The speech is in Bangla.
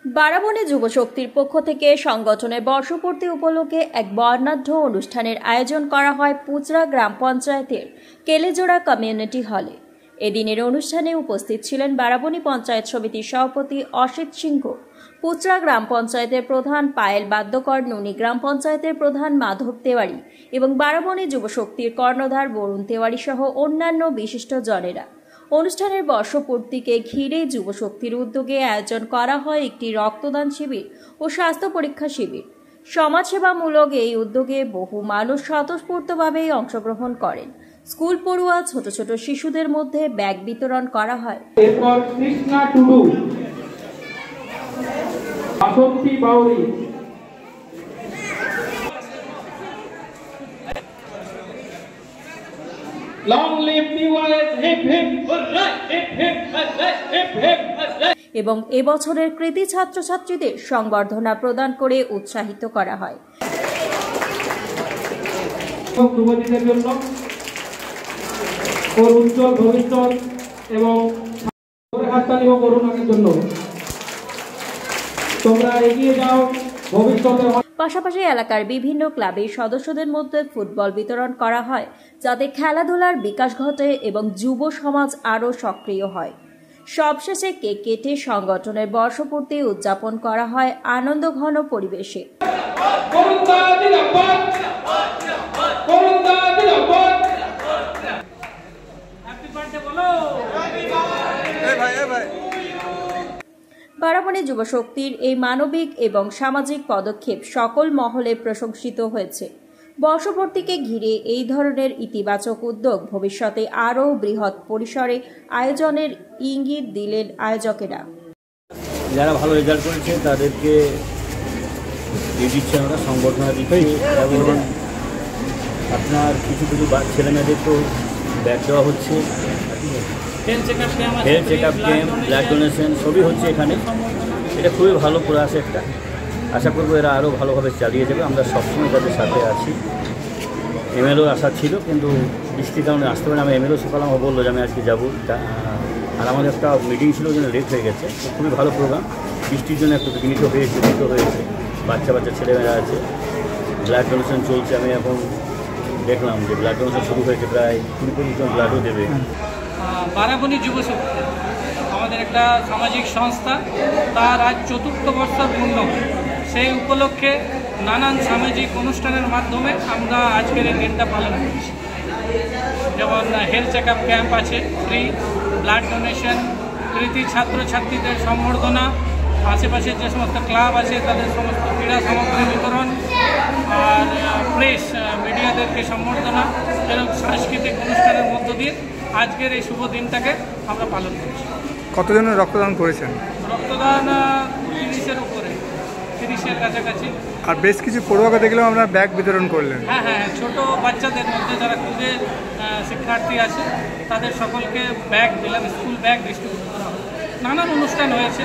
বারাবণী যুবশক্তির পক্ষ থেকে সংগঠনের বর্ষপূর্তি উপলক্ষে এক বর্ণাঢ্য অনুষ্ঠানের আয়োজন করা হয় পুচরা গ্রাম পঞ্চায়েতের কেলেজোড়া কমিউনিটি হলে। এদিনের অনুষ্ঠানে উপস্থিত ছিলেন বারাবণী পঞ্চায়েত সমিতির সভাপতি অসিত সিংহ, পুচরা গ্রাম পঞ্চায়েতের প্রধান পায়েল বাদ্যকর, নুনি গ্রাম পঞ্চায়েতের প্রধান মাধব তেওয়ারি এবং বারাবণী যুবশক্তির কর্ণধার বরুণ তেওয়ারি সহ অন্যান্য বিশিষ্টজনেরা। অনুষ্ঠানের বর্ষপূর্তিকে ঘিরে যুবশক্তির উদ্যোগে আয়োজন করা হয় একটি রক্তদান শিবির ও স্বাস্থ্য পরীক্ষা শিবির। সমাজসেবামূলক এই উদ্যোগে বহু মানুষ স্বতঃস্ফূর্তভাবে অংশগ্রহণ করেন। স্কুল পড়ুয়া ছোট ছোট শিশুদের মধ্যে ব্যাগ বিতরণ করা হয়। এরপর কৃষ্ণা টুডু, বাসন্তী বাউরি, লং লিভ নিউএস, hip hip hurrah, hip hip hurrah, hip hip hurrah. এবং এবছরের কৃতি ছাত্রছাত্রীদের সংবর্ধনা প্রদান করে উৎসাহিত করা হয়। যুবতীদের জন্য ওর উজ্জ্বল ভবিষ্যৎ এবং হাততালি ও করুণার জন্য তোমরা এগিয়ে যাও ভবিষ্যতে। পাশাপাশি এলাকার বিভিন্ন ক্লাবের সদস্যদের মধ্যে ফুটবল বিতরণ করা হয়, যাতে খেলাধুলার বিকাশ ঘটে এবং যুব সমাজ আরও সক্রিয় হয়। সবশেষে কেক কেটে সংগঠনের বর্ষপূর্তি উদযাপন করা হয় আনন্দঘন পরিবেশে। বারাবণী যুবশক্তির এই মানবিক এবং সামাজিক পদক্ষেপ সকল মহলে প্রশংসিত হয়েছে। বর্ষপূর্তিকে ঘিরে এই ধরনের ইতিবাচক উদ্যোগ ভবিষ্যতে আরও বৃহৎ পরিসরে আয়োজনের ইঙ্গিত দিলেন আয়োজকেরা। যারা ভালো রেজাল্ট করেছে তাদেরকে দিচ্ছে, আমরা সংবর্ধনা দিচ্ছি এবং আপনার কিছু কিছু ছেলেমেয়েদেরকেও ব্যাগ দেওয়া হচ্ছে, health check up camp, blood donation সবই হচ্ছে এখানে। এটা খুবই ভালো প্রয়াস একটা। আশা করবো এরা আরও ভালোভাবে চালিয়ে যাবে। আমরা সবসময় তাদের সাথে আছি। এমএলও আসা ছিল কিন্তু বৃষ্টির কারণে আসতে পারে। আমি এমএলও সকাল আমার বললো যে আমি আজকে যাবো, আর আমাদের একটা মিটিং ছিল, ওই জন্য লেট হয়ে গেছে। খুবই ভালো প্রোগ্রাম। বৃষ্টির জন্য একটু বিঘ্নিত হয়েছে। বাচ্চা ছেলেমেয়েরা আছে। ব্লাড ডোনেশন চলছে। আমি এখন দেখলাম যে ব্লাড ডোনেশন শুরু হয়েছে, প্রায় 20-25 জন ব্লাডও দেবে। বারাবণী যুবশক্তি আমাদের একটা সামাজিক সংস্থা, তার আজ 4র্থ বর্ষ পূর্ণ। সেই উপলক্ষে নানান সামাজিক অনুষ্ঠানের মাধ্যমে আমরা আজকের এই দিনটা পালন করছি। যেমন হেলথ চেক আপ ক্যাম্প আছে, ফ্রি ব্লাড ডোনেশন, কৃতি ছাত্রছাত্রীদের সম্বর্ধনা, আশেপাশের যে সমস্ত ক্লাব আছে তাদের সমস্ত ক্রীড়া সামগ্রী বিতরণ, আর প্রেস মিডিয়াদেরকে সম্বর্ধনা এবং সাংস্কৃতিক অনুষ্ঠানের মধ্য দিয়ে আজকের এই শুভ দিনটাকে আমরা পালন করছি। কতজনের রক্তদান করেছেন? রক্তদান 30-এর উপরে, 30-এর কাছাকাছি। আর বেশ কিছু পড়ুয়াকে দেখলাম আপনারা ব্যাগ বিতরণ করলেন। হ্যাঁ, ছোট বাচ্চাদের মধ্যে যারা খুদে শিক্ষার্থী আছে তাদের সকলকে ব্যাগ দিলাম, স্কুল ব্যাগ ডিস্ট্রিবিউট করা হয়। নানান অনুষ্ঠান হয়েছে।